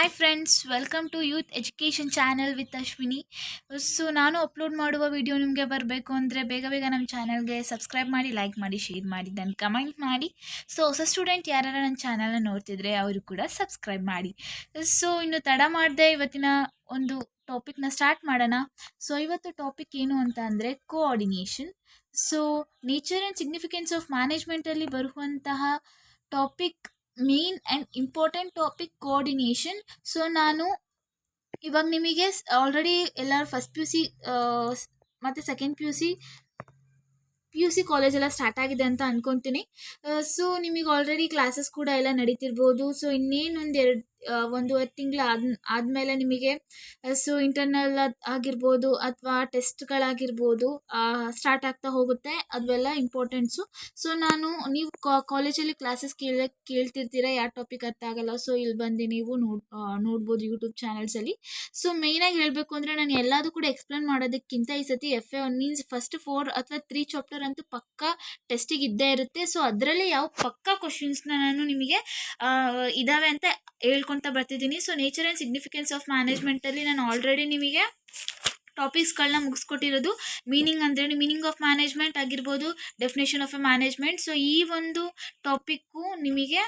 Hi friends, welcome to youth education channel with Ashwini. So ನಾನು upload ಮಾಡುವ video ನಿಮಗೆ ಬರಬೇಕು ಅಂದರೆ ಬೇಗ ಬೇಗ ನಮ್ಮ ಚಾನಲ್ಗೆ ಸಬ್ಸ್ಕ್ರೈಬ್ ಮಾಡಿ, ಲೈಕ್ ಮಾಡಿ, ಶೇರ್ ಮಾಡಿ, ದೆನ್ ಕಮೆಂಟ್ ಮಾಡಿ. ಸೊ ಹೊಸ ಸ್ಟೂಡೆಂಟ್ ಯಾರು ನನ್ನ ಚಾನಲ್ನ ನೋಡ್ತಿದ್ರೆ ಅವರು ಕೂಡ ಸಬ್ಸ್ಕ್ರೈಬ್ ಮಾಡಿ. ಸೊ ಇನ್ನು ತಡ ಮಾಡದೆ ಇವತ್ತಿನ ಒಂದು ಟಾಪಿಕ್ನ ಸ್ಟಾರ್ಟ್ ಮಾಡೋಣ. ಸೊ ಇವತ್ತು ಟಾಪಿಕ್ ಏನು ಅಂತ ಅಂದರೆ coordination. So nature and significance of ಮ್ಯಾನೇಜ್ಮೆಂಟಲ್ಲಿ ಬರುವಂತಹ topic, main and important topic coordination. So ನಾನು ಇವಾಗ ನಿಮಗೆ ಆಲ್ರೆಡಿ ಎಲ್ಲರೂ ಫಸ್ಟ್ ಪಿ ಯು ಸಿ ಮತ್ತು ಸೆಕೆಂಡ್ ಪಿ ಯು ಸಿ ಕಾಲೇಜೆಲ್ಲ ಸ್ಟಾರ್ಟ್ ಆಗಿದೆ ಅಂತ ಅನ್ಕೊತೀನಿ. ಸೊ ನಿಮಗೆ ಆಲ್ರೆಡಿ ಕ್ಲಾಸಸ್ ಕೂಡ ಎಲ್ಲ ನಡೀತಿರ್ಬೋದು. ಸೊ ಇನ್ನೇನು ಒಂದೂವರೆ ತಿಂಗಳು ಆದಮೇಲೆ ನಿಮಗೆ ಸೊ ಇಂಟರ್ನಲ್ ಆಗಿರ್ಬೋದು ಅಥವಾ ಟೆಸ್ಟ್ಗಳಾಗಿರ್ಬೋದು ಸ್ಟಾರ್ಟ್ ಆಗ್ತಾ ಹೋಗುತ್ತೆ. ಅವೆಲ್ಲ ಇಂಪಾರ್ಟೆಂಟ್ಸು. ಸೊ ನೀವು ಕಾಲೇಜಲ್ಲಿ ಕ್ಲಾಸಸ್ ಕೇಳ್ತಿರ್ತೀರ, ಯಾವ ಟಾಪಿಕ್ ಅರ್ಥ ಆಗಲ್ಲ. ಸೊ ಇಲ್ಲಿ ಬಂದು ನೀವು ನೋಡ್ಬೋದು ಯೂಟ್ಯೂಬ್ ಚಾನಲ್ಸಲ್ಲಿ. ಸೊ ಮೇಯ್ನಾಗಿ ಹೇಳಬೇಕು ಅಂದರೆ ನಾನು ಎಲ್ಲದೂ ಕೂಡ ಎಕ್ಸ್ಪ್ಲೇನ್ ಮಾಡೋದಕ್ಕಿಂತ ಈ ಸತಿ FA1 ಮೀನ್ಸ್ ಫಸ್ಟ್ 4 ಅಥವಾ 3 ಚಾಪ್ಟರ್ ಅಂತೂ ಪಕ್ಕಾ ಟೆಸ್ಟಿಗೆ ಇದ್ದೇ ಇರುತ್ತೆ. ಸೊ ಅದರಲ್ಲಿ ಯಾವ ಪಕ್ಕಾ ಕ್ವಶನ್ಸ್ನ ನಾನು ನಿಮಗೆ ಇದ್ದಾವೆ ಅಂತ ಹೇಳ್ಕೊತಾ ಬರ್ತಿದ್ದೀನಿ. So nature and significance of ಮ್ಯಾನೇಜ್ಮೆಂಟಲ್ಲಿ ನಾನು ಆಲ್ರೆಡಿ ನಿಮಗೆ ಟಾಪಿಕ್ಸ್ಗಳನ್ನ ಮುಗಿಸ್ಕೊಟ್ಟಿರೋದು. ಮೀನಿಂಗ್ ಆಫ್ ಮ್ಯಾನೇಜ್ಮೆಂಟ್ ಆಗಿರ್ಬೋದು, definition of a management. So ಈ ಒಂದು ಟಾಪಿಕ್ಕು ನಿಮಗೆ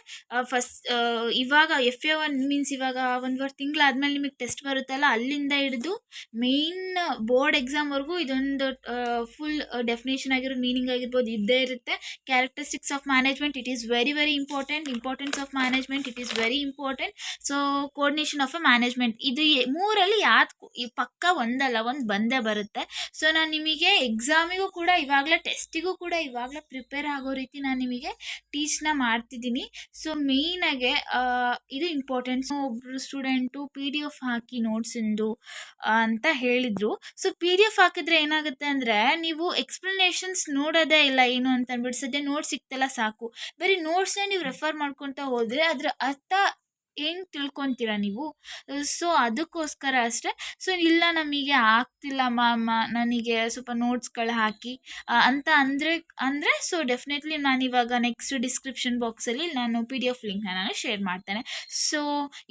ಇವಾಗ FA1 ಮೀನ್ಸ್ ಇವಾಗ ಒಂದುವರೆ ತಿಂಗಳಾದ್ಮೇಲೆ ನಿಮಗೆ ಟೆಸ್ಟ್ ಬರುತ್ತಲ್ಲ, ಅಲ್ಲಿಂದ ಹಿಡಿದು ಮೇನ್ ಬೋರ್ಡ್ ಎಕ್ಸಾಮ್ವರೆಗೂ ಇದೊಂದು ಫುಲ್ ಡೆಫಿನೇಷನ್ ಆಗಿರೋ ಮೀನಿಂಗ್ ಆಗಿರ್ಬೋದು ಇದ್ದೇ ಇರುತ್ತೆ. Characteristics of management, it is very very important. Importance of management, it is very important. So coordination of a management, ಇದು ಮೂರಲ್ಲಿ ಈ ಪಕ್ಕ ಒಂದಲ್ಲ ಒಂದು ಬಂದೇ ಬರುತ್ತೆ. ಸೊ ನಾನು ನಿಮಗೆ ಎಕ್ಸಾಮಿಗೂ ಕೂಡ ಇವಾಗಲೇ, ಟೆಸ್ಟಿಗೂ ಕೂಡ ಇವಾಗಲೇ ಪ್ರಿಪೇರ್ ಆಗೋ ರೀತಿ ನಾನು ನಿಮಗೆ ಟೀಚ್ನ ಮಾಡ್ತಿದ್ದೀನಿ. ಸೊ ಮೇಯ್ನಾಗೆ ಇದು ಇಂಪಾರ್ಟೆಂಟ್. ಒಬ್ಬರು ಸ್ಟೂಡೆಂಟು PDF ಹಾಕಿ ನೋಟ್ಸಿಂದು ಅಂತ ಹೇಳಿದರು. ಸೊ PDF ಹಾಕಿದ್ರೆ ಏನಾಗುತ್ತೆ ಅಂದರೆ ನೀವು ಎಕ್ಸ್ಪ್ಲನೇಷನ್ಸ್ ನೋಡೋದೇ ಇಲ್ಲ ಏನು ಅಂತ ಅಂದ್ಬಿಟ್ಟು, ಸದ್ಯ ನೋಟ್ಸ್ ಸಿಕ್ತಲ್ಲ ಸಾಕು, ಬರೀ ನೋಟ್ಸ್ನೇ ನೀವು ರೆಫರ್ ಮಾಡ್ಕೊತಾ ಹೋದರೆ ಅದರ ಅರ್ಥ ಏನು ತಿಳ್ಕೊತೀರ ನೀವು? ಸೊ ಅದಕ್ಕೋಸ್ಕರ ಅಷ್ಟೇ. ಸೊ ಇಲ್ಲ ನಮಗೆ ಆಗ್ತಿಲ್ಲ ಮ್ಯಾಮ್, ನನಗೆ ಸ್ವಲ್ಪ ನೋಟ್ಸ್ಗಳು ಹಾಕಿ ಅಂತ ಅಂದರೆ ಸೊ ಡೆಫಿನೆಟ್ಲಿ ನಾನಿವಾಗ ನೆಕ್ಸ್ಟ್ ಡಿಸ್ಕ್ರಿಪ್ಷನ್ ಬಾಕ್ಸಲ್ಲಿ ನಾನು PDF ಲಿಂಕ್ನ ನಾನು ಶೇರ್ ಮಾಡ್ತೇನೆ. ಸೊ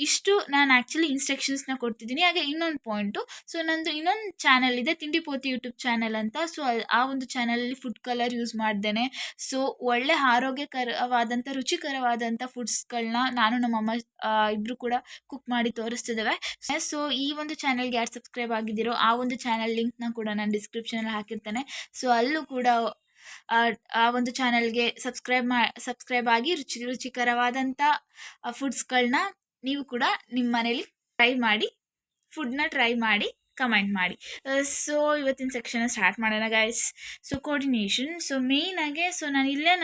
ಇಷ್ಟು ನಾನು ಆ್ಯಕ್ಚುಲಿ ಇನ್ಸ್ಟ್ರಕ್ಷನ್ಸ್ನ ಕೊಡ್ತಿದ್ದೀನಿ. ಹಾಗೆ ಇನ್ನೊಂದು ಪಾಯಿಂಟು, ಸೊ ನಂದು ಇನ್ನೊಂದು ಚಾನಲ್ ಇದೆ, ತಿಂಡಿಪೋತಿ ಯೂಟ್ಯೂಬ್ ಚಾನಲ್ ಅಂತ. ಸೊ ಆ ಒಂದು ಚಾನಲಲ್ಲಿ ಫುಡ್ ಕಲರ್ ಯೂಸ್ ಮಾಡ್ದೇನೆ ಸೊ ಒಳ್ಳೆ ಆರೋಗ್ಯಕರವಾದಂಥ, ರುಚಿಕರವಾದಂಥ ಫುಡ್ಸ್ಗಳನ್ನ ನಾನು ನಮ್ಮಮ್ಮ ಇಬ್ಬರು ಕೂಡ ಕುಕ್ ಮಾಡಿ ತೋರಿಸ್ತಿದ್ದೇವೆ. ಸೊ ಈ ಒಂದು ಚಾನಲ್ಗೆ ಯಾರು ಸಬ್ಸ್ಕ್ರೈಬ್ ಆಗಿದ್ದೀರೋ ಆ ಒಂದು ಚಾನಲ್ ಲಿಂಕ್ನ ಕೂಡ ನಾನು ಡಿಸ್ಕ್ರಿಪ್ಷನಲ್ಲಿ ಹಾಕಿರ್ತೇನೆ. ಸೊ ಅಲ್ಲೂ ಕೂಡ ಆ ಒಂದು ಚಾನಲ್ಗೆ ಸಬ್ಸ್ಕ್ರೈಬ್ ಆಗಿ ರುಚಿಕರವಾದಂಥ ಫುಡ್ಸ್ಗಳನ್ನ ನೀವು ಕೂಡ ನಿಮ್ಮ ಮನೇಲಿ ಫುಡ್ನ ಟ್ರೈ ಮಾಡಿ ಕಮೆಂಟ್ ಮಾಡಿ. ಸೊ ಇವತ್ತಿನ ಸೆಕ್ಷನ್ ಸ್ಟಾರ್ಟ್ ಮಾಡೋಣ ಗೈಸ್. So coordination. ಸೊ ಮೇಯ್ನಾಗೆ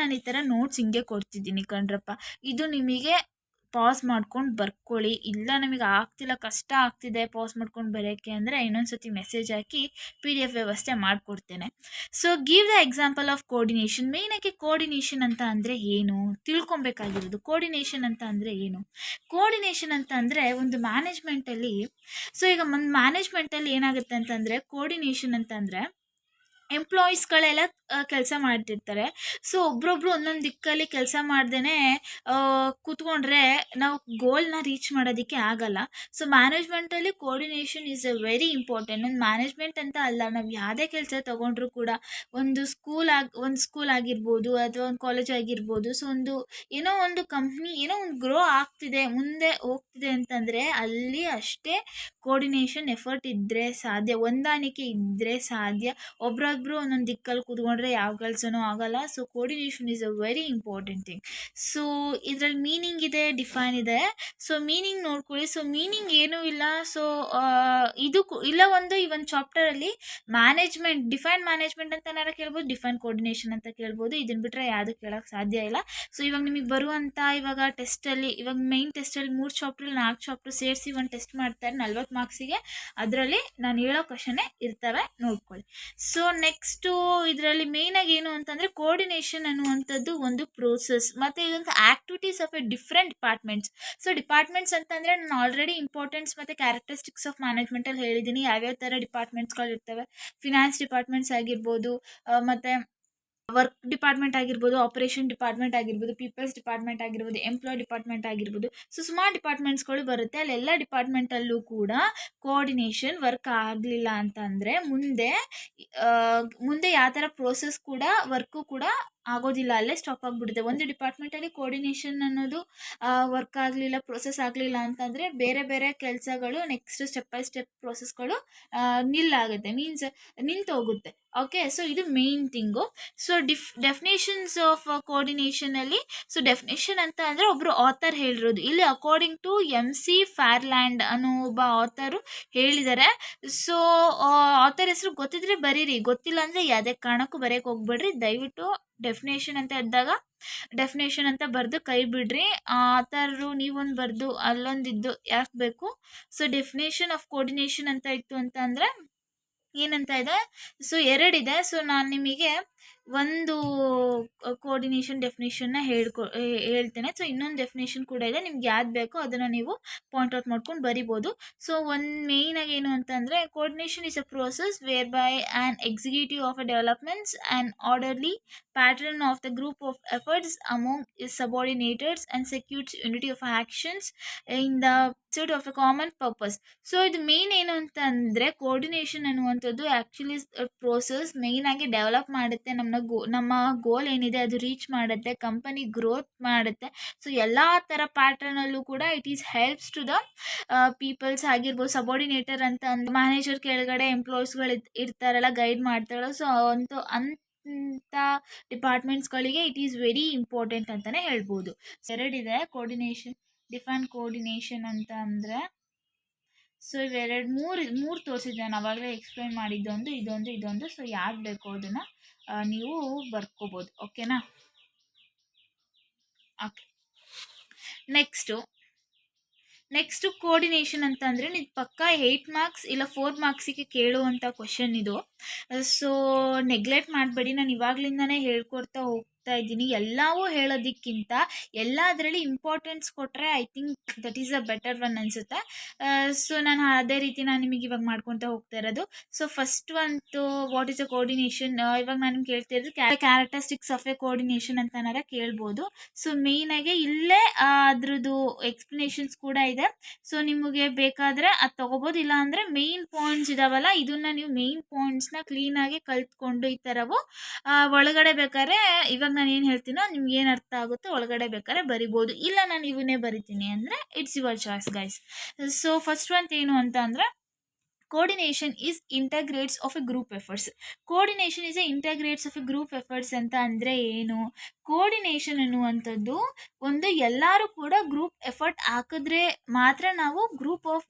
ನಾನು ಈ ಥರ ನೋಟ್ಸ್ ಹಿಂಗೆ ಕೊಡ್ತಿದ್ದೀನಿ ಕಣ್ರಪ್ಪ. ಇದು ನಿಮಗೆ ಪಾಸ್ ಮಾಡ್ಕೊಂಡು ಬರ್ಕೊಳ್ಳಿ. ಇಲ್ಲ ನಮಗೆ ಆಗ್ತಿಲ್ಲ, ಕಷ್ಟ ಆಗ್ತಿದೆ ಪಾಸ್ ಮಾಡ್ಕೊಂಡು ಬರೋಕ್ಕೆ ಅಂದರೆ ಇನ್ನೊಂದು ಸತಿ ಮೆಸೇಜ್ ಹಾಕಿ PDF ವ್ಯವಸ್ಥೆ ಮಾಡಿಕೊಡ್ತೇನೆ. So give the example of coordination. ಮೇಯ್ನಾಗಿ ಕೋಆರ್ಡಿನೇಷನ್ ಅಂತ ಅಂದರೆ ಏನು ತಿಳ್ಕೊಬೇಕಾಗಿರೋದು. ಕೋಆರ್ಡಿನೇಷನ್ ಅಂತ ಅಂದರೆ ಏನು? ಕೋಆರ್ಡಿನೇಷನ್ ಅಂತ ಅಂದರೆ ಒಂದು ಮ್ಯಾನೇಜ್ಮೆಂಟಲ್ಲಿ, ಸೊ ಈಗ ಒಂದು ಮ್ಯಾನೇಜ್ಮೆಂಟಲ್ಲಿ ಏನಾಗುತ್ತೆ ಅಂತಂದರೆ, ಕೋಆರ್ಡಿನೇಷನ್ ಅಂತಂದರೆ ಎಂಪ್ಲಾಯೀಸ್ಗಳೆಲ್ಲ ಕೆಲಸ ಮಾಡ್ತಿರ್ತಾರೆ. ಸೊ ಒಬ್ರೊಬ್ರು ಒಂದೊಂದು ದಿಕ್ಕಲ್ಲಿ ಕೆಲಸ ಮಾಡ್ದೇ ಕೂತ್ಕೊಂಡ್ರೆ ನಾವು ಗೋಲ್ನ ರೀಚ್ ಮಾಡೋದಕ್ಕೆ ಆಗಲ್ಲ. ಸೊ ಮ್ಯಾನೇಜ್ಮೆಂಟಲ್ಲಿ coordination is a very important. ಒಂದು ಮ್ಯಾನೇಜ್ಮೆಂಟ್ ಅಂತ ಅಲ್ಲ, ನಾವು ಯಾವುದೇ ಕೆಲಸ ತೊಗೊಂಡ್ರೂ ಕೂಡ ಒಂದು ಸ್ಕೂಲ್ ಆಗಿರ್ಬೋದು ಅಥವಾ ಒಂದು ಕಾಲೇಜ್ ಆಗಿರ್ಬೋದು. ಸೊ ಏನೋ ಒಂದು ಕಂಪ್ನಿ ಏನೋ ಒಂದು ಗ್ರೋ ಆಗ್ತಿದೆ, ಮುಂದೆ ಹೋಗ್ತಿದೆ ಅಂತಂದರೆ ಅಲ್ಲಿ ಅಷ್ಟೇ ಕೋಆರ್ಡಿನೇಷನ್ ಎಫರ್ಟ್ ಇದ್ದರೆ ಸಾಧ್ಯ, ಹೊಂದಾಣಿಕೆ ಇದ್ದರೆ ಸಾಧ್ಯ. ಒಬ್ಬರೊಬ್ಬರು ಒಂದೊಂದು ದಿಕ್ಕಲ್ಲಿ ಕೂತ್ಕೊಂಡ್ರೆ ಯಾವ ಕೆಲಸನೂ ಆಗಲ್ಲ. So coordination is a very important thing. So ಇದರಲ್ಲಿ ಮೀನಿಂಗ್ ಇದೆ, ಡಿಫೈನ್ ಇದೆ. ಸೊ ಮೀನಿಂಗ್ ನೋಡ್ಕೊಳ್ಳಿ. ಸೊ ಮೀನಿಂಗ್ ಏನೂ ಇಲ್ಲ. ಸೊ ಈ ಒಂದು ಚಾಪ್ಟರಲ್ಲಿ ಡಿಫೈನ್ ಮ್ಯಾನೇಜ್ಮೆಂಟ್ ಅಂತ ಏನಾರು ಕೇಳ್ಬೋದು, ಡಿಫೈನ್ ಕೋಆರ್ಡಿನೇಷನ್ ಅಂತ ಕೇಳ್ಬೋದು. ಇದನ್ನು ಬಿಟ್ಟರೆ ಯಾವುದು ಕೇಳೋಕ್ಕೆ ಸಾಧ್ಯ ಇಲ್ಲ. ಸೊ ಇವಾಗ ನಿಮಗೆ ಬರುವಂಥ ಟೆಸ್ಟಲ್ಲಿ, ಮೇಯ್ನ್ ಟೆಸ್ಟಲ್ಲಿ 3 ಚಾಪ್ಟ್ರಲ್ಲಿ 4 ಚಾಪ್ಟರ್ ಸೇರಿಸಿ ಒಂದು ಟೆಸ್ಟ್ ಮಾಡ್ತಾರೆ 40 ಮಾರ್ಕ್ಸಿಗೆ. ಅದರಲ್ಲಿ ನಾನು ಹೇಳೋ ಕ್ವಶನ್ನೇ ಇರ್ತವೆ, ನೋಡ್ಕೊಳ್ಳಿ. ಸೊ ನೆಕ್ಸ್ಟು ಇದರಲ್ಲಿ ಮೇಯ್ನಾಗಿ ಏನು ಅಂತಂದರೆ, ಕೋಆರ್ಡಿನೇಷನ್ ಅನ್ನುವಂಥದ್ದು ಒಂದು ಪ್ರೋಸೆಸ್ ಮತ್ತು ಇದೊಂದು activities of A different departments. So departments ಅಂತಂದರೆ ನಾನು ಆಲ್ರೆಡಿ ಇಂಪಾರ್ಟೆನ್ಸ್ ಮತ್ತು ಕ್ಯಾರೆಕ್ಟರಿಸ್ಟಿಕ್ಸ್ ಆಫ್ ಮ್ಯಾನೇಜ್ಮೆಂಟಲ್ಲಿ ಹೇಳಿದ್ದೀನಿ ಯಾವ್ಯಾವ ಥರ ಡಿಪಾರ್ಟ್ಮೆಂಟ್ಸ್ಗಳು ಇರ್ತವೆ. ಫಿನಾನ್ಸ್ ಡಿಪಾರ್ಟ್ಮೆಂಟ್ಸ್ ಆಗಿರ್ಬೋದು, ಮತ್ತು ವರ್ಕ್ ಡಿಪಾರ್ಟ್ಮೆಂಟ್ ಆಗಿರ್ಬೋದು, ಆಪರೇಷನ್ ಡಿಪಾರ್ಟ್ಮೆಂಟ್ ಆಗಿರ್ಬೋದು, ಪೀಪಲ್ಸ್ ಡಿಪಾರ್ಟ್ಮೆಂಟ್ ಆಗಿರ್ಬೋದು, ಎಂಪ್ಲಾಯ್ ಡಿಪಾರ್ಟ್ಮೆಂಟ್ ಆಗಿರ್ಬೋದು. ಸೊ ಸುಮಾರು ಡಿಪಾರ್ಟ್ಮೆಂಟ್ಸ್ಗಳು ಬರುತ್ತೆ. ಅಲ್ಲಿ ಎಲ್ಲ ಡಿಪಾರ್ಟ್ಮೆಂಟಲ್ಲೂ ಕೂಡ ಕೋಆರ್ಡಿನೇಷನ್ ವರ್ಕ್ ಆಗಲಿಲ್ಲ ಅಂತಂದರೆ ಮುಂದೆ ಯಾವ ಥರ ಪ್ರೋಸೆಸ್ ಕೂಡ ವರ್ಕು ಕೂಡ ಆಗೋದಿಲ್ಲ, ಅಲ್ಲೇ ಸ್ಟಾಪ್ ಆಗಿಬಿಡುತ್ತೆ. ಒಂದು ಡಿಪಾರ್ಟ್ಮೆಂಟಲ್ಲಿ ಕೋಆರ್ಡಿನೇಷನ್ ಅನ್ನೋದು ವರ್ಕ್ ಆಗಲಿಲ್ಲ, ಪ್ರೋಸೆಸ್ ಆಗಲಿಲ್ಲ ಅಂತಂದರೆ ಬೇರೆ ಬೇರೆ ಕೆಲಸಗಳು ನೆಕ್ಸ್ಟ್ ಸ್ಟೆಪ್ ಬೈ ಸ್ಟೆಪ್ ಪ್ರೋಸೆಸ್ಗಳು ನಿಲ್ಲಾಗುತ್ತೆ, ಮೀನ್ಸ್ ನಿಂತೋಗುತ್ತೆ. ಓಕೆ, ಸೊ ಇದು main thing. So definitions of ಕೋಆರ್ಡಿನೇಷನಲ್ಲಿ, ಸೊ ಡೆಫಿನೇಷನ್ ಅಂತ ಅಂದರೆ ಒಬ್ಬರು ಆಥರ್ ಹೇಳಿರೋದು ಇಲ್ಲಿ, ಅಕಾರ್ಡಿಂಗ್ ಟು MC ಫಾರ್ಲ್ಯಾಂಡ್ ಅನ್ನೋ ಒಬ್ಬ ಆಥರು ಹೇಳಿದ್ದಾರೆ. ಸೊ ಆಥರ್ ಹೆಸರು ಗೊತ್ತಿದ್ರೆ ಬರೀರಿ, ಗೊತ್ತಿಲ್ಲ ಅಂದರೆ ಯಾವುದೇ ಕಾರಣಕ್ಕೂ ಬರೆಯೋಕೆ ಹೋಗ್ಬೇಡ್ರಿ. ದಯವಿಟ್ಟು ಡೆಫಿನೇಷನ್ ಅಂತ ಇದ್ದಾಗ ಡೆಫಿನೇಷನ್ ಅಂತ ಬರೆದು ಕೈ ಬಿಡ್ರಿ. ಆ ಥರ ನೀವೊಂದು ಬರೆದು ಅಲ್ಲೊಂದಿದ್ದು ಯಾಕೆ ಬೇಕು. ಸೊ ಡೆಫಿನೇಷನ್ ಆಫ್ ಕೋಆರ್ಡಿನೇಷನ್ ಅಂತ ಇತ್ತು ಅಂತ ಅಂದರೆ ಏನಂತ ಇದೆ, ಸೊ ಎರಡಿದೆ. ಸೊ ನಾನು ನಿಮಗೆ ಒಂದು ಕೋಆರ್ಡಿನೇಷನ್ ಡೆಫಿನೇಷನ್ನ ಹೇಳ್ತೇನೆ. ಸೊ ಇನ್ನೊಂದು ಡೆಫಿನೇಷನ್ ಕೂಡ ಇದೆ, ನಿಮ್ಗೆ ಯಾವ್ದು ಬೇಕೋ ಅದನ್ನು ನೀವು ಪಾಯಿಂಟ್ ಔಟ್ ಮಾಡ್ಕೊಂಡು ಬರಿಬೋದು. ಸೊ ಒಂದು ಮೇಯ್ನಾಗಿ ಏನು ಅಂತಂದರೆ, coordination is a process whereby an executive of a developments and orderly pattern of the group of efforts among his subordinators and secures unity of actions in the pursuit of a common purpose. So ಇದು main ಏನು ಅಂತಂದರೆ, coordination ಅನ್ನುವಂಥದ್ದು actually process ಮೇಯ್ನಾಗಿ develop ಮಾಡುತ್ತೆ, ನಮ್ಮ ಗೋಲ್ ಏನಿದೆ ಅದು reach ಮಾಡುತ್ತೆ, ಕಂಪನಿ ಗ್ರೋತ್ ಮಾಡುತ್ತೆ. ಸೊ ಎಲ್ಲ ಥರ ಪ್ಯಾಟರ್ನಲ್ಲೂ ಕೂಡ it is helps to the peoples ಆಗಿರ್ಬೋದು. ಸಬಾರ್ಡಿನೇಟರ್ ಅಂತ ಅಂದ್ರೆ ಮ್ಯಾನೇಜರ್ ಕೆಳಗಡೆ ಎಂಪ್ಲಾಯೀಸ್ಗಳು ಇರ್ತಾರಲ್ಲ, ಗೈಡ್ ಮಾಡ್ತಾರಲ್ಲ. ಸೊ ಅಂಥ ಡಿಪಾರ್ಟ್ಮೆಂಟ್ಸ್ಗಳಿಗೆ ಇಟ್ ಈಸ್ ವೆರಿ ಇಂಪಾರ್ಟೆಂಟ್ ಅಂತಲೇ ಹೇಳ್ಬೋದು. ಎರಡಿದೆ ಕೋಆರ್ಡಿನೇಷನ್, ಡಿಫೈನ್ ಕೋಆರ್ಡಿನೇಷನ್ ಅಂತ ಅಂದರೆ. ಸೊ ಇವೆರಡು ಮೂರು ತೋರಿಸಿದ್ದೆ ನಾನು ಆವಾಗಲೇ ಎಕ್ಸ್ಪ್ಲೈನ್ ಮಾಡಿದ್ದೊಂದು, ಇದೊಂದು. ಸೊ ಯಾವ್ದು ಬೇಕೋ ಅದನ್ನು ನೀವು ಬರ್ಕೋಬೋದು. ಓಕೆನಾ? ಓಕೆ, ನೆಕ್ಸ್ಟು ಕೋಆರ್ಡಿನೇಷನ್ ಅಂತ ಅಂದರೆ ನೀವು ಪಕ್ಕ 8 ಮಾರ್ಕ್ಸ್ ಇಲ್ಲ 4 ಮಾರ್ಕ್ಸಿಗೆ ಕೇಳುವಂಥ ಕ್ವಶನ್ ಇದು. ಸೊ ನೆಗ್ಲೆಕ್ಟ್ ಮಾಡಬೇಡಿ, ನಾನು ಇವಾಗಲಿಂದನೇ ಹೇಳ್ಕೊಡ್ತಾ ಹೋಗ್ತಾ ಇದ್ದೀನಿ. ಎಲ್ಲವೂ ಹೇಳೋದಕ್ಕಿಂತ ಎಲ್ಲದರಲ್ಲಿ ಇಂಪಾರ್ಟೆನ್ಸ್ ಕೊಟ್ಟರೆ I think that is a better one ಅನಿಸುತ್ತೆ. ಸೊ ನಾನು ಅದೇ ರೀತಿ ನಾನು ನಿಮಗೆ ಇವಾಗ ಮಾಡ್ಕೊತಾ ಹೋಗ್ತಾ ಇರೋದು. ಸೊ ಫಸ್ಟ್ ಒಂದು ವಾಟ್ ಈಸ್ ಅ ಕೋಆರ್ಡಿನೇಷನ್, ಇವಾಗ ನಾನು ನಿಮ್ಗೆ ಕೇಳ್ತಾ ಇರೋದು ಕ್ಯಾರೆಕ್ಟರಿಸ್ಟಿಕ್ಸ್ ಆಫ್ ಎ ಕೋಆರ್ಡಿನೇಷನ್ ಅಂತನಾರ ಕೇಳ್ಬೋದು. ಸೊ ಮೇಯ್ನಾಗಿ ಇಲ್ಲೇ ಅದ್ರದ್ದು ಎಕ್ಸ್ಪ್ಲನೇಷನ್ಸ್ ಕೂಡ ಇದೆ. ಸೊ ನಿಮಗೆ ಬೇಕಾದರೆ ಅದು ತೊಗೋಬೋದು, ಇಲ್ಲ ಅಂದರೆ ಮೇಯ್ನ್ ಪಾಯಿಂಟ್ಸ್ ಇದಾವಲ್ಲ, ಇದನ್ನು ನೀವು ಮೇಯ್ನ್ ಪಾಯಿಂಟ್ಸ್ನ ಕ್ಲೀನಾಗಿ ಕಲ್ತ್ಕೊಂಡು ಈ ಥರವು ಒಳಗಡೆ ಬೇಕಾದ್ರೆ ಇವಾಗ ನಾನು ಏನು ಹೇಳ್ತೀನೋ ನಿಮ್ಗೆ ಏನು ಅರ್ಥ ಆಗುತ್ತೋ ಒಳಗಡೆ ಬೇಕಾದ್ರೆ ಬರಿಬೋದು, ಇಲ್ಲ ನಾನು ಇವನ್ನೇ ಬರಿತೀನಿ ಅಂದರೆ it's your choice guys. So first ಒಂದು ಏನು ಅಂತ ಅಂದರೆ, coordination is integrates of a group efforts. Coordination is a integrates of a group efforts ಅಂತ ಅಂದರೆ ಏನು? ಕೋಆರ್ಡಿನೇಷನ್ ಅನ್ನುವಂಥದ್ದು ಒಂದು ಎಲ್ಲರೂ ಕೂಡ ಗ್ರೂಪ್ ಎಫರ್ಟ್ ಹಾಕಿದ್ರೆ ಮಾತ್ರ ನಾವು ಗ್ರೂಪ್ ಆಫ್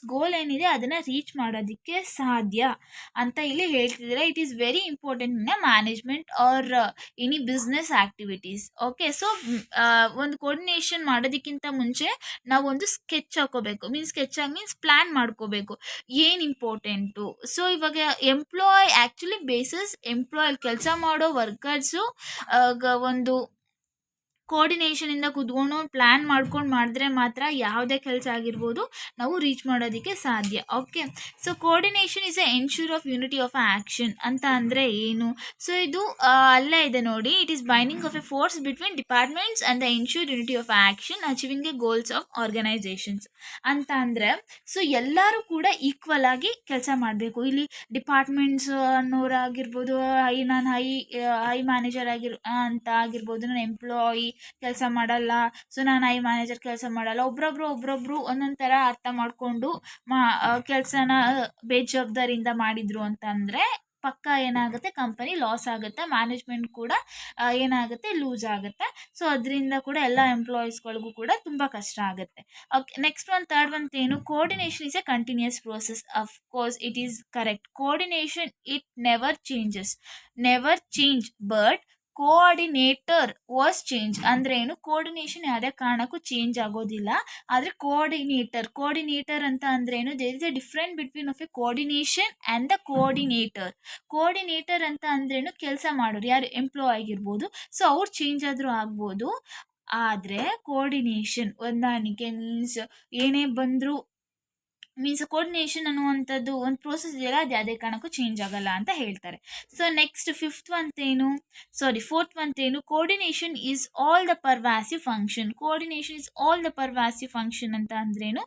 ಗೋಲ್ ಏನಿದೆ ಅದನ್ನು ರೀಚ್ ಮಾಡೋದಕ್ಕೆ ಸಾಧ್ಯ ಅಂತ ಇಲ್ಲಿ ಹೇಳ್ತಿದ್ದಾರೆ. It is very important in a management R any business activities. Okay, so ಒಂದು ಕೋಆರ್ಡಿನೇಷನ್ ಮಾಡೋದಕ್ಕಿಂತ ಮುಂಚೆ ನಾವು ಒಂದು ಸ್ಕೆಚ್ ಹಾಕೋಬೇಕು, ಮೀನ್ಸ್ ಪ್ಲ್ಯಾನ್ ಮಾಡ್ಕೋಬೇಕು ಏನು ಇಂಪಾರ್ಟೆಂಟು. ಸೊ ಇವಾಗ ಆ್ಯಕ್ಚುಲಿ ಬೇಸಿಸ್ ಎಂಪ್ಲಾಯ್ ಕೆಲಸ ಮಾಡೋ ವರ್ಕರ್ಸು ಒಂದು ಕೋಆರ್ಡಿನೇಷನಿಂದ ಕೂತ್ಕೊಂಡು ಪ್ಲ್ಯಾನ್ ಮಾಡ್ಕೊಂಡು ಮಾಡಿದ್ರೆ ಮಾತ್ರ ಯಾವುದೇ ಕೆಲಸ ಆಗಿರ್ಬೋದು ನಾವು ರೀಚ್ ಮಾಡೋದಕ್ಕೆ ಸಾಧ್ಯ. Okay, so coordination is A ensure of unity of action ಅಂತ ಅಂದರೆ ಏನು? ಸೊ ಇದು ಅಲ್ಲೇ ಇದೆ ನೋಡಿ, it is binding of A force between departments and the ensure unity of action achieving A goals of organisations ಅಂತ ಅಂದರೆ, ಸೊ ಎಲ್ಲರೂ ಕೂಡ ಈಕ್ವಲ್ ಆಗಿ ಕೆಲಸ ಮಾಡಬೇಕು. ಇಲ್ಲಿ ಡಿಪಾರ್ಟ್ಮೆಂಟ್ಸ್ ಅನ್ನೋರಾಗಿರ್ಬೋದು, ನಾನು ಹೈ ಮ್ಯಾನೇಜರ್ ಅಂತ ಆಗಿರ್ಬೋದು, ನಾನು ಎಂಪ್ಲಾಯಿ ಕೆಲಸ ಮಾಡಲ್ಲ, ಸೊ ನಾನು ಮ್ಯಾನೇಜರ್ ಕೆಲಸ ಮಾಡಲ್ಲ, ಒಬ್ರೊಬ್ರು ಒಂದೊಂದು ಥರ ಅರ್ಥ ಮಾಡಿಕೊಂಡು ಕೆಲಸನ ಬೇಜವಾಬ್ದಾರಿಯಿಂದ ಮಾಡಿದ್ರು ಅಂತಂದರೆ ಪಕ್ಕ ಏನಾಗುತ್ತೆ, ಕಂಪನಿ ಲಾಸ್ ಆಗುತ್ತೆ, ಮ್ಯಾನೇಜ್ಮೆಂಟ್ ಕೂಡ ಏನಾಗುತ್ತೆ, ಲೂಸ್ ಆಗುತ್ತೆ. ಸೊ ಅದರಿಂದ ಕೂಡ ಎಲ್ಲ ಎಂಪ್ಲಾಯೀಸ್ಗಳಿಗೂ ಕೂಡ ತುಂಬ ಕಷ್ಟ ಆಗುತ್ತೆ. ಓಕೆ, ನೆಕ್ಸ್ಟ್ ಥರ್ಡ್ ಏನು? Coordination is a continuous process. Of course it is correct. Coordination it never change but coordinator was change. ಅಂದರೆ ಏನು? ಕೋಆರ್ಡಿನೇಷನ್ ಯಾವುದೇ ಕಾರಣಕ್ಕೂ ಚೇಂಜ್ ಆಗೋದಿಲ್ಲ, ಆದರೆ ಕೋಆರ್ಡಿನೇಟರ್ ಅಂತ ಅಂದರೆ ಏನು? There is a different between of a coordination and the coordinator ಅಂತ ಅಂದ್ರೇನು? ಕೆಲಸ ಮಾಡೋರು, ಯಾರು ಎಂಪ್ಲಾಯ್ ಆಗಿರ್ಬೋದು, ಸೊ ಅವ್ರು ಚೇಂಜ್ ಆದರೂ ಆಗ್ಬೋದು. ಆದರೆ ಕೋಆರ್ಡಿನೇಷನ್ ಹೊಂದಾಣಿಕೆ ಮೀನ್ಸ್ ಏನೇ ಬಂದರೂ ಮೀನ್ಸ್ ಕೋರ್ಡಿನೇಷನ್ ಅನ್ನುವಂಥದ್ದು ಒಂದು ಪ್ರೋಸೆಸ್ ಇದೆಯಲ್ಲ, ಅದು ಯಾವುದೇ ಕಾರಣಕ್ಕೂ ಚೇಂಜ್ ಆಗಲ್ಲ ಅಂತ ಹೇಳ್ತಾರೆ. ಸೊ ನೆಕ್ಸ್ಟ್ ಫೋರ್ತ್ ಏನು, coordination is all the pervasive function. Coordination is all the pervasive function ಅಂತ ಅಂದ್ರೇನು,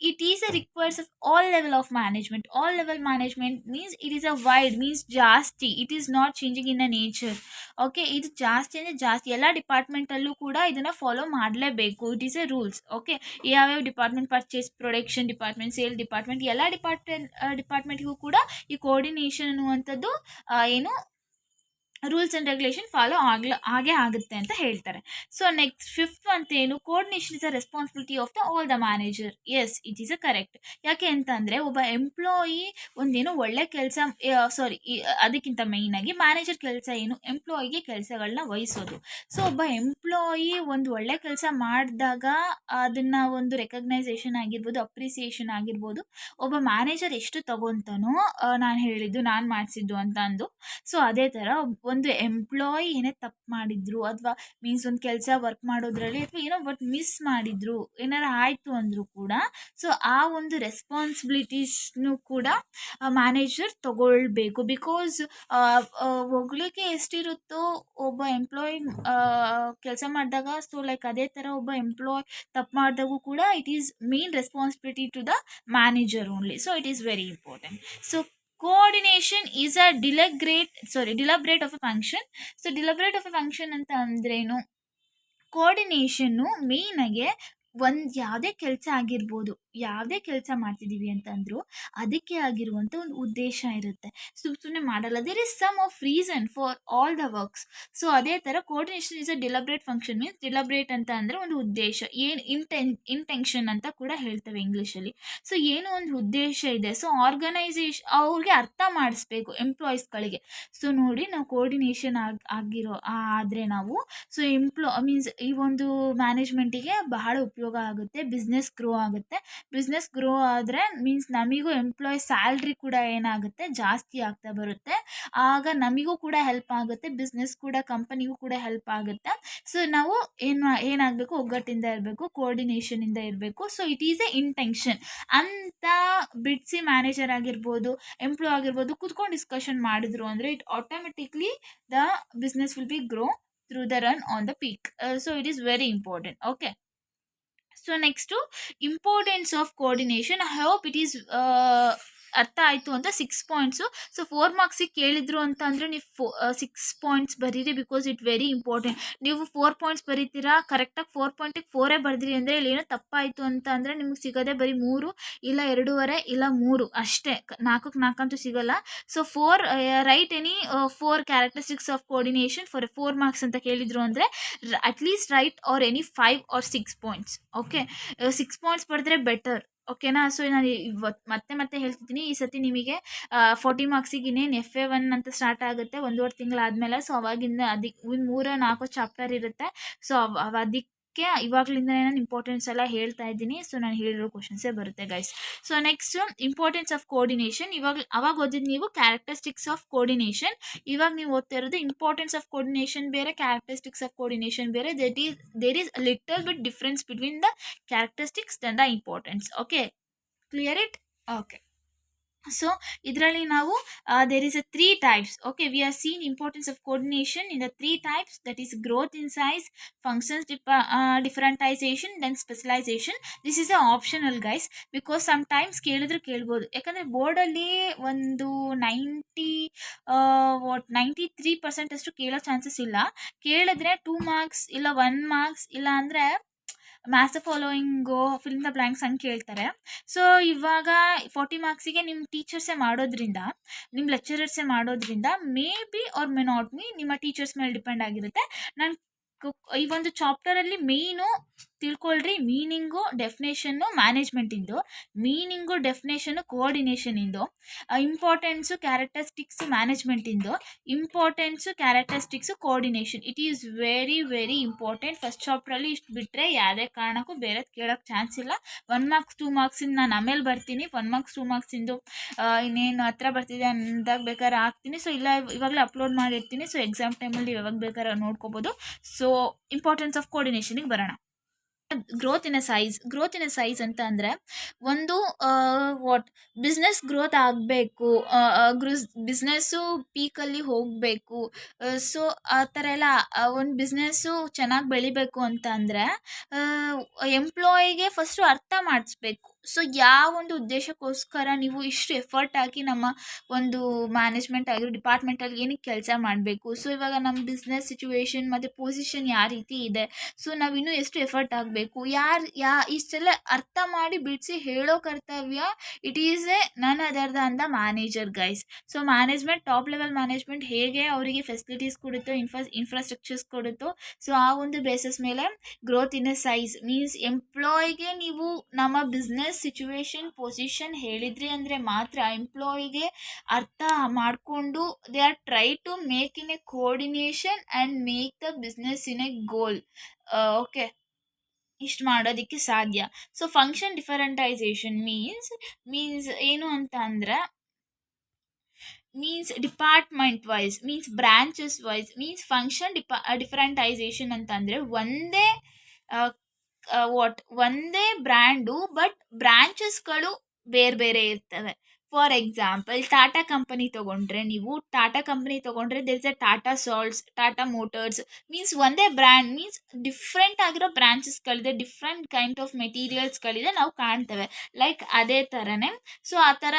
it is a requires of all level of management. All level management means it is a wide, means ಜಾಸ್ತಿ, it is not changing in the nature. Okay, ಇದು ಜಾಸ್ತಿ ಅಂದರೆ ಜಾಸ್ತಿ, ಎಲ್ಲ ಡಿಪಾರ್ಟ್ಮೆಂಟಲ್ಲೂ ಕೂಡ ಇದನ್ನು ಫಾಲೋ ಮಾಡಲೇಬೇಕು. It is a rules. Okay, ಯಾವ್ಯಾವ department, purchase, production department, sale department, ಎಲ್ಲ ಡಿಪಾರ್ಟ್ಮೆಂಟ್ಗೂ ಕೂಡ ಈ ಕೋರ್ಡಿನೇಷನ್ ಅನ್ನುವಂಥದ್ದು ಏನು ರೂಲ್ಸ್ ಆ್ಯಂಡ್ ರೆಗ್ಯುಲೇಷನ್ ಫಾಲೋ ಹಾಗೆ ಆಗುತ್ತೆ ಅಂತ ಹೇಳ್ತಾರೆ. ಸೊ ನೆಕ್ಸ್ಟ್ ಏನು, coordination is a responsibility of all the manager. Yes, it is a correct. ಯಾಕೆ ಅಂತಂದರೆ ಒಬ್ಬ ಎಂಪ್ಲಾಯಿ ಒಂದೇನು ಒಳ್ಳೆ ಕೆಲಸ, ಅದಕ್ಕಿಂತ ಮೇಯ್ನಾಗಿ ಮ್ಯಾನೇಜರ್ ಕೆಲಸ ಏನು, ಎಂಪ್ಲಾಯಿಗೆ ಕೆಲಸಗಳನ್ನ ವಹಿಸೋದು. ಸೊ ಒಬ್ಬ ಎಂಪ್ಲಾಯಿ ಒಂದು ಒಳ್ಳೆ ಕೆಲಸ ಮಾಡಿದಾಗ ಅದನ್ನು ಒಂದು ರೆಕಗ್ನೈಸೇಷನ್ ಆಗಿರ್ಬೋದು, ಅಪ್ರಿಸಿಯೇಷನ್ ಆಗಿರ್ಬೋದು, ಒಬ್ಬ ಮ್ಯಾನೇಜರ್ ಎಷ್ಟು ತಗೊತಾನೋ, ನಾನು ಹೇಳಿದ್ದು ನಾನು ಮಾಡಿಸಿದ್ದು ಅಂತ ಅಂದು. ಸೊ ಅದೇ ಥರ ಒಂದು ಎಂಪ್ಲಾಯಿ ಏನೇ ತಪ್ಪು ಮಾಡಿದ್ರು, ಅಥವಾ ಮೀನ್ಸ್ ಒಂದು ಕೆಲಸ ವರ್ಕ್ ಮಾಡೋದ್ರಲ್ಲಿ ಅಥವಾ ಏನೋ ಬಟ್ ಮಿಸ್ ಮಾಡಿದ್ರು, ಏನಾರು ಆಯಿತು ಅಂದರೂ ಕೂಡ, ಸೊ ಆ ಒಂದು ರೆಸ್ಪಾನ್ಸಿಬಿಲಿಟೀಸ್ನು ಕೂಡ ಮ್ಯಾನೇಜರ್ ತಗೊಳ್ಬೇಕು. ಬಿಕಾಸ್ ಹೊಗಳಿಕೆ ಎಷ್ಟಿರುತ್ತೋ ಒಬ್ಬ ಎಂಪ್ಲಾಯಿ ಕೆಲಸ ಮಾಡಿದಾಗ, ಸೊ ಲೈಕ್ ಅದೇ ಥರ ಒಬ್ಬ ಎಂಪ್ಲಾಯ್ ತಪ್ಪು ಮಾಡಿದಾಗೂ ಕೂಡ it is main responsibility to the manager only. So it is very important. So coordination is a deliberate of a function. So deliberate of a function ಅಂತ ಅಂದ್ರೇನು, ಕೋಆರ್ಡಿನೇಷನ್ನು ಮೇಯ್ನಾಗೆ ಯಾವುದೇ ಕೆಲಸ ಆಗಿರ್ಬೋದು, ಯಾವುದೇ ಕೆಲಸ ಮಾಡ್ತಿದ್ದೀವಿ ಅಂತಂದರೂ ಅದಕ್ಕೆ ಆಗಿರುವಂಥ ಒಂದು ಉದ್ದೇಶ ಇರುತ್ತೆ. ಸುಮ್ಮನೆ ಮಾಡಲ್ಲ. There is some of reason for all the works. So ಅದೇ ಥರ coordination is a deliberate function. Means deliberate ಅಂತ ಅಂದರೆ ಒಂದು ಉದ್ದೇಶ, ಏನು ಇಂಟೆನ್ಷನ್ ಅಂತ ಕೂಡ ಹೇಳ್ತೇವೆ ಇಂಗ್ಲೀಷಲ್ಲಿ. ಸೊ ಏನೋ ಒಂದು ಉದ್ದೇಶ ಇದೆ. ಸೊ ಆರ್ಗನೈಸೇಷನ್ ಅವ್ರಿಗೆ ಅರ್ಥ ಮಾಡಿಸ್ಬೇಕು ಎಂಪ್ಲಾಯೀಸ್ಗಳಿಗೆ. ಸೊ ನೋಡಿ, ನಾವು ಕೋಆರ್ಡಿನೇಷನ್ ಆದರೆ ನಾವು ಸೊ ಮೀನ್ಸ್ ಈ ಒಂದು ಮ್ಯಾನೇಜ್ಮೆಂಟಿಗೆ ಬಹಳ ಉಪಯೋಗ ಆಗುತ್ತೆ. ಬಿಸ್ನೆಸ್ ಗ್ರೋ ಆಗುತ್ತೆ. ಬಿಸ್ನೆಸ್ ಗ್ರೋ ಆದರೆ ಮೀನ್ಸ್ ನಮಗೂ ಎಂಪ್ಲಾಯ್ ಸ್ಯಾಲ್ರಿ ಕೂಡ ಏನಾಗುತ್ತೆ, ಜಾಸ್ತಿ ಆಗ್ತಾ ಬರುತ್ತೆ. ಆಗ ನಮಗೂ ಕೂಡ ಹೆಲ್ಪ್ ಆಗುತ್ತೆ, ಬಿಸ್ನೆಸ್ ಕೂಡ, ಕಂಪನಿಗೂ ಕೂಡ ಹೆಲ್ಪ್ ಆಗುತ್ತೆ. ಸೊ ನಾವು ಏನಾಗಬೇಕು, ಒಗ್ಗಟ್ಟಿಂದ ಇರಬೇಕು, ಕೋಆರ್ಡಿನೇಷನಿಂದ ಇರಬೇಕು. So it is A intention ಅಂತ ಬಿಡಿಸಿ ಮ್ಯಾನೇಜರ್ ಆಗಿರ್ಬೋದು, ಎಂಪ್ಲಾಯ್ ಆಗಿರ್ಬೋದು ಕೂತ್ಕೊಂಡು ಡಿಸ್ಕಷನ್ ಮಾಡಿದ್ರು ಅಂದರೆ it automatically the business will be grow through the run on the peak. So it is very important. Okay, so next importance of coordination. I hope it is ಅರ್ಥ ಆಯಿತು ಅಂತ 6 points. So 4 ಮಾರ್ಕ್ಸಿಗೆ ಕೇಳಿದ್ರು ಅಂತ ಅಂದರೆ ನೀವು 6 points ಬರೀರಿ, because it very important. ನೀವು 4 points ಬರೀತೀರಾ, ಕರೆಕ್ಟಾಗಿ 4 ಪಾಯಿಂಟಿಗೆ 4 ಬರೆದ್ರಿ ಅಂದರೆ ಇಲ್ಲಿ ಏನೋ ತಪ್ಪಾಯಿತು ಅಂತ ಅಂದರೆ ನಿಮ್ಗೆ ಸಿಗೋದೇ ಬರೀ 3, ಇಲ್ಲ 2.5, ಇಲ್ಲ 3 ಅಷ್ಟೇ. 4ಕ್ಕೆ 4 ಅಂತೂ ಸಿಗೋಲ್ಲ. So 4 right any 4 characteristics of coordination for 4 marks ಅಂತ ಕೇಳಿದ್ರು ಅಂದರೆ at least right R any 5 or 6 points. Okay, 6 points ಬರೆದ್ರೆ ಬೆಟರ್. ಓಕೆನಾ. ಸೊ ನಾನು ಮತ್ತೆ ಹೇಳ್ತಿದ್ದೀನಿ, ಈ ಸತಿ ನಿಮಗೆ 40 ಮಾರ್ಕ್ಸಿಗೆ ಇನ್ನೇನು FA1 ಅಂತ ಸ್ಟಾರ್ಟ್ ಆಗುತ್ತೆ 1.5 ತಿಂಗಳಾದಮೇಲೆ. ಸೊ ಅವಾಗಿಂದ ಅದಕ್ಕೆ 3-4 ಚಾಪ್ಟರ್ ಇರುತ್ತೆ. ಸೊ ಅದಕ್ಕೆ ಇವಾಗಲಿಂದ ನಾನು ಇಂಪಾರ್ಟೆನ್ಸ್ ಎಲ್ಲ ಹೇಳ್ತಾ ಇದ್ದೀನಿ. ಸೊ ನಾನು ಹೇಳಿರೋ ಕ್ವಶನ್ಸೇ ಬರುತ್ತೆ guys. So next importance of coordination. ಅವಾಗ ಓದಿದ್ದು ನೀವು ಕ್ಯಾರೆಕ್ಟರಿಸ್ಟಿಕ್ಸ್ ಆಫ್ ಕೋಆರ್ಡಿನೇಷನ್. ಇವಾಗ ನೀವು ಓದ್ತಾ ಇರೋದು ಇಂಪಾರ್ಟೆನ್ಸ್ ಆಫ್ ಕೋಆರ್ಡಿನೇಷನ್ ಬೇರೆ, ಕ್ಯಾರೆಕ್ಟರಿಸ್ಟಿಕ್ಸ್ ಆಫ್ ಕೋಆರ್ಡಿನೇಷನ್ ಬೇರೆ. There is little bit difference between the characteristics and the importance. Okay, clear it? Okay. So ಇದರಲ್ಲಿ ನಾವು there is a 3 types. Okay, we have seen importance of coordination in the 3 types, that is growth in size, functions differentization, then specialization. This is a optional guys, because sometimes ಕೇಳ್ಬೋದು. ಯಾಕಂದರೆ ಬೋರ್ಡಲ್ಲಿ ಒಂದು 93% ಅಷ್ಟು ಕೇಳೋ chances ಇಲ್ಲ. ಕೇಳಿದ್ರೆ 2 marks ಇಲ್ಲ 1 marks, ಇಲ್ಲ ಅಂದರೆ maths the following, fill in the blanks ಹಂಗೆ ಕೇಳ್ತಾರೆ. ಸೊ ಇವಾಗ 40 ಮಾರ್ಕ್ಸಿಗೆ ನಿಮ್ಮ ಟೀಚರ್ಸೇ ಮಾಡೋದ್ರಿಂದ, ನಿಮ್ಮ ಲೆಕ್ಚರರ್ಸೇ ಮಾಡೋದ್ರಿಂದ may be or may not be ನಿಮ್ಮ ಟೀಚರ್ಸ್ ಮೇಲೆ ಡಿಪೆಂಡ್ ಆಗಿರುತ್ತೆ. ನಾನು ಈ ಒಂದು ಚಾಪ್ಟರಲ್ಲಿ ಮೇಯ್ನು ತಿಳ್ಕೊಳ್ರಿ, ಮೀನಿಂಗು, ಡೆಫಿನೇಷನ್ನು ಮ್ಯಾನೇಜ್ಮೆಂಟಿಂದು, ಮೀನಿಂಗು, ಡೆಫಿನೇಷನ್ನು ಕೋಆರ್ಡಿನೇಷನಿಂದು, ಇಂಪಾರ್ಟೆನ್ಸು, ಕ್ಯಾರೆಕ್ಟರಿಸ್ಟಿಕ್ಸು ಮ್ಯಾನೇಜ್ಮೆಂಟಿಂದು, importance, characteristics, coordination. It is very very important. First ಚಾಪ್ಟ್ರಲ್ಲಿ ಇಷ್ಟು ಬಿಟ್ಟರೆ ಯಾವುದೇ ಕಾರಣಕ್ಕೂ ಬೇರೆದು ಕೇಳೋಕ್ಕೆ ಚಾನ್ಸ್ ಇಲ್ಲ. 1 ಮಾರ್ಕ್ಸ್ 2 ಮಾರ್ಕ್ಸಿಂದ ನಾನು ಆಮೇಲೆ ಬರ್ತೀನಿ. 1 ಮಾರ್ಕ್ಸ್ 2 ಮಾರ್ಕ್ಸಿಂದು ಇನ್ನೇನು ಹತ್ರ ಬರ್ತಿದೆ ಅಂದಾಗ ಬೇಕಾದ್ರೆ ಹಾಕ್ತೀನಿ. ಸೊ ಇಲ್ಲ ಇವಾಗಲೇ ಅಪ್ಲೋಡ್ ಮಾಡಿರ್ತೀನಿ. ಸೊ ಎಕ್ಸಾಮ್ ಟೈಮಲ್ಲಿ ಯಾವಾಗ ಬೇಕಾದ್ರೆ ನೋಡ್ಕೋಬೋದು. ಸೊ ಇಂಪಾರ್ಟೆನ್ಸ್ ಆಫ್ ಕೋಆರ್ಡಿನೇಷನಿಗೆ ಬರೋಣ. ಗ್ರೋತ್ ಇನ್ ಅ ಸೈಜ್ ಅಂತ ಅಂದರೆ ಒಂದು ವಾಟ್ ಬಿಸ್ನೆಸ್ ಗ್ರೋತ್ ಆಗಬೇಕು, ಬಿಸ್ನೆಸ್ಸು ಪೀಕಲ್ಲಿ ಹೋಗಬೇಕು. ಸೊ ಆ ಥರ ಎಲ್ಲ ಒಂದು ಬಿಸ್ನೆಸ್ಸು ಚೆನ್ನಾಗಿ ಬೆಳಿಬೇಕು ಅಂತ ಅಂದರೆ ಎಂಪ್ಲಾಯಿಗೆ ಫಸ್ಟು ಅರ್ಥ ಮಾಡಿಸ್ಬೇಕು. ಸೊ ಯಾವ ಒಂದು ಉದ್ದೇಶಕ್ಕೋಸ್ಕರ ನೀವು ಇಷ್ಟು ಎಫರ್ಟ್ ಹಾಕಿ ನಮ್ಮ ಒಂದು ಮ್ಯಾನೇಜ್ಮೆಂಟ್ ಆಗಿರೋ ಡಿಪಾರ್ಟ್ಮೆಂಟಲ್ಲಿ ಏನಕ್ಕೆ ಕೆಲಸ ಮಾಡಬೇಕು. ಸೊ ಇವಾಗ ನಮ್ಮ ಬಿಸ್ನೆಸ್ ಸಿಚುವೇಶನ್ ಮತ್ತು ಪೊಸಿಷನ್ ಯಾವ ರೀತಿ ಇದೆ, ಸೊ ನಾವು ಇನ್ನೂ ಎಷ್ಟು ಎಫರ್ಟ್ ಆಗಬೇಕು, ಇಷ್ಟೆಲ್ಲ ಅರ್ಥ ಮಾಡಿ ಬಿಡಿಸಿ ಹೇಳೋ ಕರ್ತವ್ಯ it is none other the manager guys. So management, top level management ಹೇಗೆ ಅವರಿಗೆ ಫೆಸಿಲಿಟೀಸ್ ಕೊಡುತ್ತೋ, ಇನ್ಫ್ರಾಸ್ಟ್ರಕ್ಚರ್ಸ್ ಕೊಡುತ್ತೋ, ಸೊ ಆ ಒಂದು ಬೇಸಿಸ್ ಮೇಲೆ growth in a size means ಎಂಪ್ಲಾಯಿಗೆ ನೀವು ನಮ್ಮ ಬಿಸ್ನೆಸ್ ಸಿಚುವೇಶನ್ ಪೊಸಿಷನ್ ಹೇಳಿದ್ರಿ ಅಂದರೆ ಮಾತ್ರ ಎಂಪ್ಲಾಯಿಗೆ ಅರ್ಥ ಮಾಡಿಕೊಂಡು they are try to make in a coordination and make the business in a goal. Okay, ಇಷ್ಟು ಮಾಡೋದಕ್ಕೆ ಸಾಧ್ಯ. ಸೊ ಫಂಕ್ಷನ್ ಡಿಫರೆಂಟೈಸೇಷನ್ ಮೀನ್ಸ್ ಏನು ಅಂತ ಅಂದರೆ department wise, branches wise, function differentiation ಅಂತಂದರೆ ಒಂದೇ ಬ್ರ್ಯಾಂಡು ಬಟ್ ಬ್ರಾಂಚಸ್ಗಳು ಬೇರೆ ಬೇರೆ ಇರ್ತವೆ. ಫಾರ್ ಎಕ್ಸಾಂಪಲ್ ಟಾಟಾ ಕಂಪನಿ ತೊಗೊಂಡ್ರೆ there is a Tata salts, Tata motors ಒಂದೇ ಬ್ರ್ಯಾಂಡ್ ಡಿಫ್ರೆಂಟ್ ಆಗಿರೋ ಬ್ರಾಂಚಸ್ಗಳಿದೆ, ಡಿಫ್ರೆಂಟ್ ಕೈಂಡ್ ಆಫ್ ಮೆಟೀರಿಯಲ್ಸ್ಗಳಿದೆ, ನಾವು ಕಾಣ್ತೇವೆ. ಲೈಕ್ ಅದೇ ಥರನೇ. ಸೊ ಆ ಥರ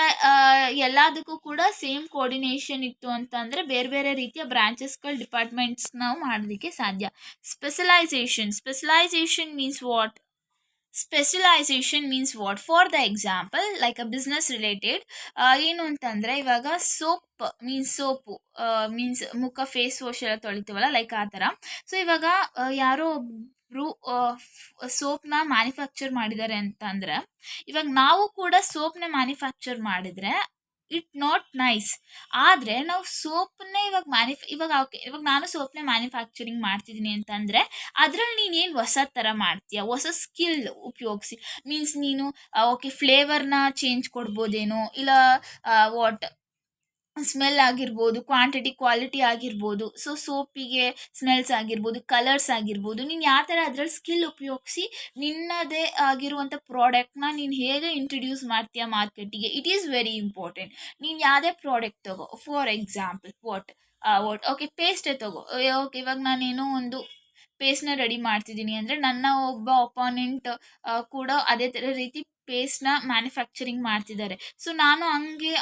ಎಲ್ಲದಕ್ಕೂ ಕೂಡ ಸೇಮ್ ಕೋಆರ್ಡಿನೇಷನ್ ಇತ್ತು ಅಂತಂದರೆ ಬೇರೆ ಬೇರೆ ರೀತಿಯ ಬ್ರಾಂಚಸ್ಗಳು, ಡಿಪಾರ್ಟ್ಮೆಂಟ್ಸ್ ನಾವು ಮಾಡೋದಕ್ಕೆ ಸಾಧ್ಯ. Specialisation means what? Specialisation means what? For the example like a business related ಏನು ಅಂತಂದರೆ ಇವಾಗ ಸೋಪು ಮುಖ ಫೇಸ್ ವಾಶ್ ಎಲ್ಲ ತೊಳಿತೀವಲ್ಲ, ಲೈಕ್ ಆ ಥರ. ಸೊ ಇವಾಗ ಯಾರೋ ಒಬ್ಬರು ಸೋಪ್ನ ಮ್ಯಾನುಫ್ಯಾಕ್ಚರ್ ಮಾಡಿದ್ದಾರೆ ಅಂತ ಅಂದರೆ ಇವಾಗ ನಾವು ಕೂಡ ಸೋಪ್ನ ಮ್ಯಾನುಫ್ಯಾಕ್ಚರ್ ಮಾಡಿದರೆ ಇಟ್ ನಾಟ್ ನೈಸ್. ಆದರೆ ನಾವು ಸೋಪ್ನೇ ಇವಾಗ ನಾನು ಸೋಪ್ನೇ ಮ್ಯಾನುಫ್ಯಾಕ್ಚರಿಂಗ್ ಮಾಡ್ತಿದ್ದೀನಿ ಅಂತಂದರೆ ಅದರಲ್ಲಿ ನೀನೇನು ಹೊಸ ಥರ ಮಾಡ್ತೀಯ, ಹೊಸ ಸ್ಕಿಲ್ ಉಪಯೋಗಿಸಿ ನೀನು ಓಕೆ ಫ್ಲೇವರ್ನ ಚೇಂಜ್ ಕೊಡ್ಬೋದೇನೋ, ಇಲ್ಲ ವಾಟ್ ಸ್ಮೆಲ್ ಆಗಿರ್ಬೋದು, ಕ್ವಾಲಿಟಿ ಆಗಿರ್ಬೋದು. ಸೊ ಸೋಪಿಗೆ ಸ್ಮೆಲ್ಸ್ ಆಗಿರ್ಬೋದು, ಕಲರ್ಸ್ ಆಗಿರ್ಬೋದು, ನೀನು ಯಾವ ಥರ ಅದರಲ್ಲಿ ಸ್ಕಿಲ್ ಉಪಯೋಗಿಸಿ ನಿನ್ನದೇ ಆಗಿರುವಂಥ ಪ್ರಾಡಕ್ಟ್ನ ನೀನು ಹೇಗೆ ಇಂಟ್ರಡ್ಯೂಸ್ ಮಾಡ್ತೀಯ ಮಾರ್ಕೆಟಿಗೆ, ಇಟ್ ಈಸ್ ವೆರಿ ಇಂಪಾರ್ಟೆಂಟ್. ನೀನು ಯಾವುದೇ ಪ್ರಾಡಕ್ಟ್ ತಗೋ, ಫಾರ್ ಎಕ್ಸಾಂಪಲ್ ಓಕೆ ಪೇಸ್ಟೇ ತಗೋ. ಓಕೆ ಇವಾಗ ನಾನೇನೋ ಒಂದು ಪೇಸ್ಟ್ನ ರೆಡಿ ಮಾಡ್ತಿದ್ದೀನಿ ಅಂದರೆ ನನ್ನ ಒಬ್ಬ ಅಪಾನೆಂಟ್ ಕೂಡ ಅದೇ ಥರ ರೀತಿ ಪೇಸ್ಟ್ನ ಮ್ಯಾನುಫ್ಯಾಕ್ಚರಿಂಗ್ ಮಾಡ್ತಿದ್ದಾರೆ. ಸೊ ನಾನು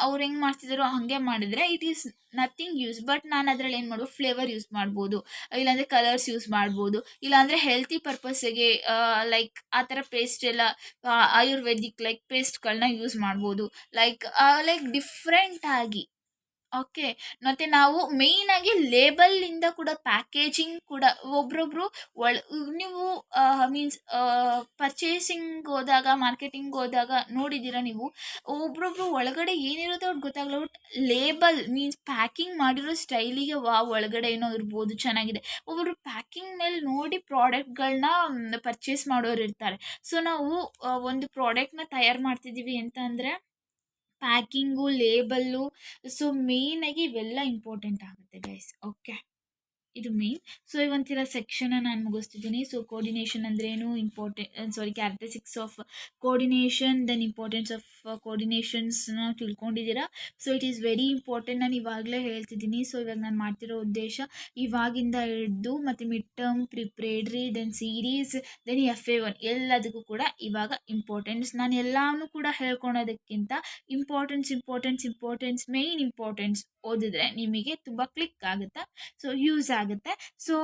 ಅವ್ರು ಹೆಂಗೆ ಮಾಡ್ತಿದ್ದಾರೋ ಹಾಗೆ ಮಾಡಿದರೆ it is nothing use. But ನಾನು ಅದರಲ್ಲಿ ಏನು ಮಾಡ್ಬೋದು, ಫ್ಲೇವರ್ ಯೂಸ್ ಮಾಡ್ಬೋದು, ಇಲ್ಲಾಂದರೆ ಕಲರ್ಸ್ ಯೂಸ್ ಮಾಡ್ಬೋದು, ಇಲ್ಲಾಂದರೆ ಹೆಲ್ತಿ ಪರ್ಪಸ್ಸಿಗೆ ಲೈಕ್ ಆ ಥರ ಪೇಸ್ಟ್ ಎಲ್ಲ ಆಯುರ್ವೇದಿಕ್ ಲೈಕ್ ಪೇಸ್ಟ್ಗಳನ್ನ ಯೂಸ್ ಮಾಡ್ಬೋದು. ಲೈಕ್ ಡಿಫ್ರೆಂಟಾಗಿ. ಓಕೆ, ಮತ್ತು ನಾವು ಮೇಯ್ನಾಗಿ ಲೇಬಲ್ಲಿಂದ ಕೂಡ ಪ್ಯಾಕೇಜಿಂಗ್ ಕೂಡ ಒಬ್ರೊಬ್ರು ನೀವು ಪರ್ಚೇಸಿಂಗ್ ಹೋದಾಗ, ಮಾರ್ಕೆಟಿಂಗ್ ಹೋದಾಗ ನೋಡಿದ್ದೀರಾ ನೀವು, ಒಬ್ರೊಬ್ರು ಒಳಗಡೆ ಏನಿರುತ್ತೋ ಅವ್ರಿಗೆ ಗೊತ್ತಾಗಲ್ಲ. ಬಟ್ ಲೇಬಲ್ ಪ್ಯಾಕಿಂಗ್ ಮಾಡಿರೋ ಸ್ಟೈಲಿಗೆ ಒಳಗಡೆ ಏನೋ ಇರ್ಬೋದು ಚೆನ್ನಾಗಿದೆ. ಒಬ್ಬರು ಪ್ಯಾಕಿಂಗ್ ಮೇಲೆ ನೋಡಿ ಪ್ರಾಡಕ್ಟ್ಗಳನ್ನ ಪರ್ಚೇಸ್ ಮಾಡೋರು ಇರ್ತಾರೆ. ಸೊ ನಾವು ಒಂದು ಪ್ರಾಡಕ್ಟ್ನ ತಯಾರು ಮಾಡ್ತಿದ್ದೀವಿ ಅಂತ ಅಂದರೆ ಪ್ಯಾಕಿಂಗು, ಲೇಬಲ್ಲು, ಸೊ ಮೇಯ್ನಾಗಿ ಇವೆಲ್ಲ ಇಂಪಾರ್ಟೆಂಟ್ ಆಗುತ್ತೆ ಗೈಸ್. ಓಕೆ, ಇದು ಮೇನ್. ಸೊ ಇವಂತಿರೋ ಸೆಕ್ಷನ್ನ ನಾನು ಮುಗಿಸ್ತಿದ್ದೀನಿ. ಸೊ ಕೋಆರ್ಡಿನೇಷನ್ ಅಂದ್ರೇನು, characteristics of coordination, then importance of ಕೋಆರ್ಡಿನೇಷನ್ಸ್ನ ತಿಳ್ಕೊಂಡಿದ್ದೀರಾ. So it is very important. ನಾನು ಇವಾಗಲೇ ಹೇಳ್ತಿದ್ದೀನಿ. ಸೊ ಇವಾಗ ನಾನು ಮಾಡ್ತಿರೋ ಉದ್ದೇಶ ಇವಾಗಿಂದ ಹಿಡಿದು ಮತ್ತು mid term, preparatory, then series, then FA1 ಎಲ್ಲದಕ್ಕೂ ಕೂಡ ಇವಾಗ ಇಂಪಾರ್ಟೆನ್ಸ್. ನಾನು ಎಲ್ಲನೂ ಕೂಡ ಹೇಳ್ಕೊಳೋದಕ್ಕಿಂತ ಇಂಪಾರ್ಟೆನ್ಸ್ ಮೇಯ್ನ್ ಇಂಪಾರ್ಟೆನ್ಸ್ ಓದಿದ್ರೆ ನಿಮಗೆ ತುಂಬ ಕ್ಲಿಕ್ ಆಗುತ್ತೆ, ಸೊ ಯೂಸ್ ಆಗುತ್ತೆ. ಸೊ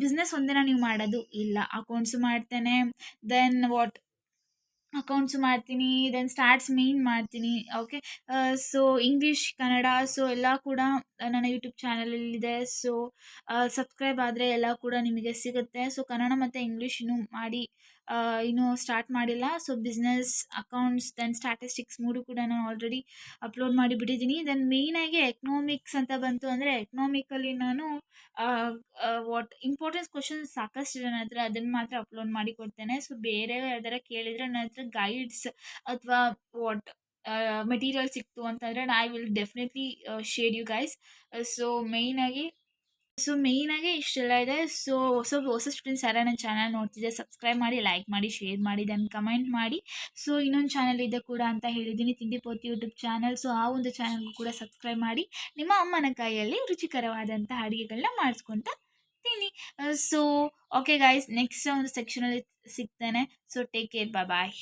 ಬಿಸ್ನೆಸ್ ಒಂದಿನ ನೀವು ಮಾಡೋದು ಇಲ್ಲ. ಅಕೌಂಟ್ಸು ಮಾಡ್ತೇನೆ, ದೆನ್ ಅಕೌಂಟ್ಸು ಮಾಡ್ತೀನಿ, ದೆನ್ ಸ್ಟಾರ್ಟ್ಸ್ ಮೇಯ್ನ್ ಮಾಡ್ತೀನಿ. Okay, so English, Kannada, so ಎಲ್ಲ ಕೂಡ ನನ್ನ ಯೂಟ್ಯೂಬ್ ಚಾನಲಲ್ಲಿದೆ. ಸೊ ಸಬ್ಸ್ಕ್ರೈಬ್ ಆದರೆ ಎಲ್ಲ ಕೂಡ ನಿಮಗೆ ಸಿಗುತ್ತೆ. ಸೊ ಕನ್ನಡ ಮತ್ತು ಇಂಗ್ಲೀಷ್ ಇನ್ನೂ ಸ್ಟಾರ್ಟ್ ಮಾಡಿಲ್ಲ. So business, accounts, then statistics 3 ಕೂಡ ನಾನು ಆಲ್ರೆಡಿ ಅಪ್ಲೋಡ್ ಮಾಡಿಬಿಟ್ಟಿದ್ದೀನಿ. ದೆನ್ ಮೇಯ್ನಾಗಿ ಎಕನಾಮಿಕ್ಸ್ ಅಂತ ಬಂತು ಅಂದರೆ ಎಕನಾಮಿಕಲ್ಲಿ ನಾನು ಇಂಪಾರ್ಟೆನ್ಸ್ ಕ್ವಶನ್ಸ್ ಸಾಕಷ್ಟಿದೆ ನನ್ನ ಹತ್ರ, ಅದನ್ನು ಮಾತ್ರ ಅಪ್ಲೋಡ್ ಮಾಡಿ ಕೊಡ್ತೇನೆ. ಸೊ ಬೇರೆ ಯಾವ್ದಾರ ಕೇಳಿದರೆ ನನ್ನ ಹತ್ರ ಗೈಡ್ಸ್ ಅಥವಾ ಮೆಟೀರಿಯಲ್ ಸಿಕ್ತು ಅಂತಂದರೆ I will definitely share you guys. So ಮೇಯ್ನಾಗಿ ಸೊ ಮೇಯ್ನಾಗೆ ಇಷ್ಟೆಲ್ಲ ಇದೆ. ಸೊ ಹೊಸ ಸ್ಟೂಡೆಂಟ್ಸ್ ಯಾರು ನನ್ನ ಚಾನಲ್ ನೋಡ್ತಿದ್ದೆ, ಸಬ್ಸ್ಕ್ರೈಬ್ ಮಾಡಿ, ಲೈಕ್ ಮಾಡಿ, ಶೇರ್ ಮಾಡಿ, ದೆನ್ ಕಮೆಂಟ್ ಮಾಡಿ. ಸೊ ಇನ್ನೊಂದು ಚಾನಲ್ ಇದೆ ಕೂಡ ಅಂತ ಹೇಳಿದ್ದೀನಿ, ತಿಂಡಿ ಪೋತಿ ಯೂಟ್ಯೂಬ್ ಚಾನಲ್. ಸೊ ಆ ಒಂದು ಚಾನಲ್ಗೂ ಕೂಡ ಸಬ್ಸ್ಕ್ರೈಬ್ ಮಾಡಿ ನಿಮ್ಮ ಅಮ್ಮನ ಕೈಯಲ್ಲಿ ರುಚಿಕರವಾದಂಥ ಅಡುಗೆಗಳನ್ನ ಮಾಡಿಸ್ಕೊತ ತಿನ್ನಿ. ಸೊ ಓಕೆ ಗಾಯ್ಸ್, ನೆಕ್ಸ್ಟ್ ಒಂದು ಸೆಕ್ಷನಲ್ಲಿ ಸಿಗ್ತೇನೆ. ಸೊ ಟೇಕ್ ಕೇರ್, ಬಾಯ್.